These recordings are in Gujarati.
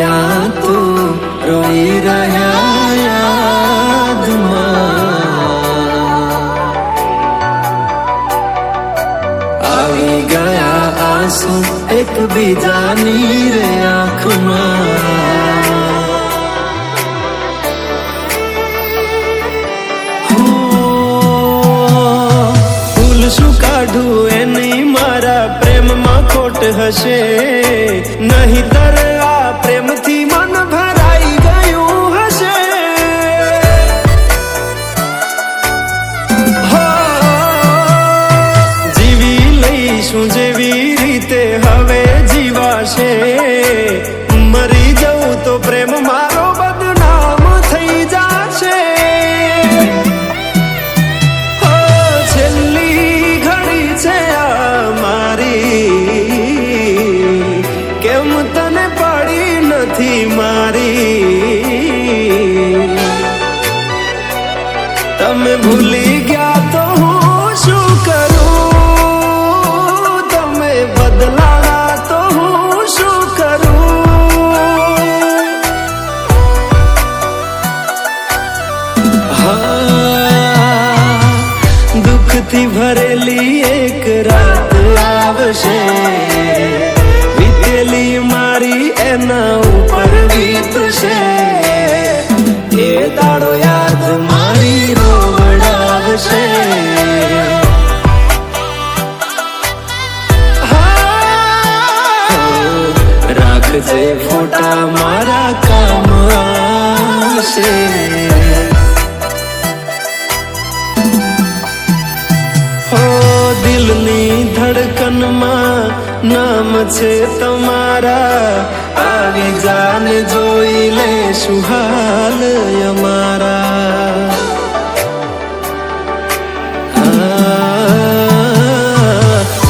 ત્યાં તું રોઈ રહ્યા યાદમાં આવી ગયા આંસુ એકબીજાની રે આંખમાં ભૂલ શું કાઢું એની મારા પ્રેમમાં ખોટ હશે નહીંતર આ પ્રેમથી મન ભરાઈ ગયું હશે જીવી લઈશું જેવી રીતે હવે જીવાશે મરી જવું તો પ્રેમ મારો બદનામ થઈ જશે છેલ્લી ઘડી છે આ મારી કેમ તને પડી નથી મારી તમે ભૂલી ગયા તો હું શું કરું તમે બદલાણા તો હું શું કરું દુઃખથી ભરેલી એક રાત આવશે વીતેલી મારી એના ઉપર વીતશે એ દાડો યાદ મારી રોવડાવશે રાખજે ફોટા મારા કામ આવશે દિલની ધડકનમાં નામ છે તમારા આવી જાને જોઈ લેશું હાલ અમારા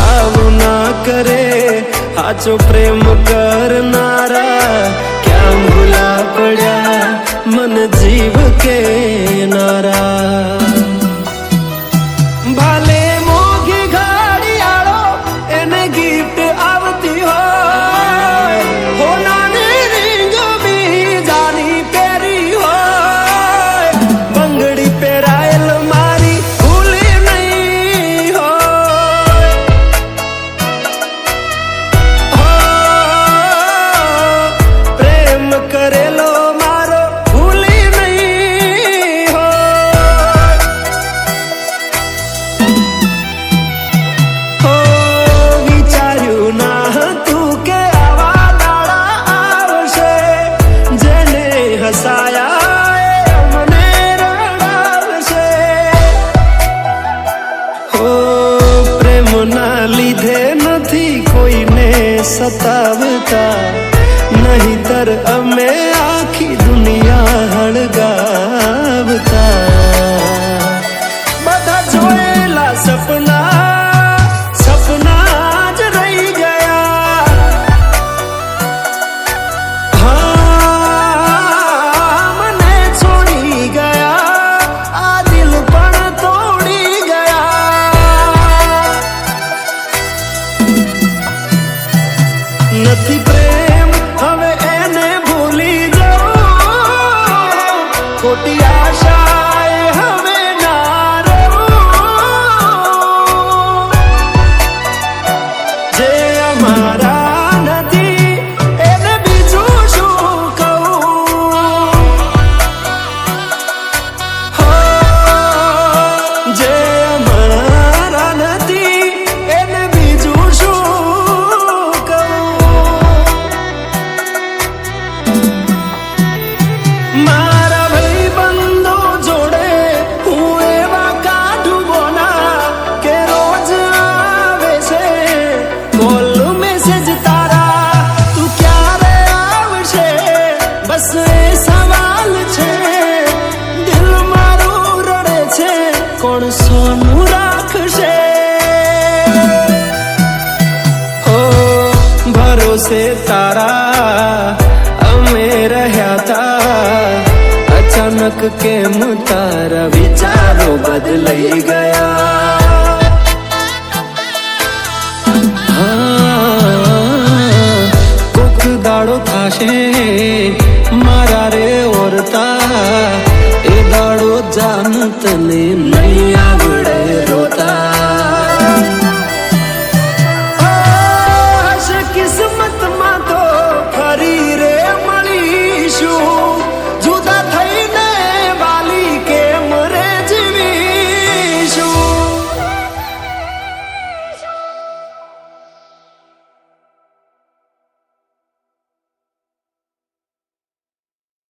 આવું ના કરે સાચો પ્રેમ કરનારા ક્યાં ભૂલા પડ્યા મન જીવ કે નારા ભાલે મોઘી ઘડિયાળો એને ગિફ્ટ આવતી હોય હોનાની રીંગ બીજાની પહેરી હોય બંગડી પહેરાયેલ મારી ભૂલી નહીં હોય પ્રેમ કરેલો મારો ભૂલી નહીં હોય વિચાર્યું ના હતું કે આવા દાડા આવશે જેને હસાયા એ મને રડાવશે પ્રેમના લીધે નથી કોઈને સતાવતા નહીંતર અમે આખી દુનિયા હળગાવતા બધા જોયેલા સપના જ રહી ગયા મને છોડી ગયા આ દિલ પણ તોડી ગયા નથી પ્રેમ હવે એને ભૂલી જાઉં ખોટી આશાએ હવે ના રહું જે અમારા નથી એને બીજું શું કહું જે અમારા નથી એને બીજું શું કહું મારા ભાઈબંધો જોડે હું એવા કાઢું બોના કે રોજ આવે છે કોલ મેસેજ તારા તું ક્યારે આવશે બસ એ સવાલ છે દિલ મારું રડે છે કોણ સોનું રાખશે ભરોસે તારા અમે રહ્યા તા અચાનક કેમ તારા વિચારો બદલાઈ ગયા કોક દાડો થાશે મારા રે ઓરતા એ દાડો જાન તને નહીં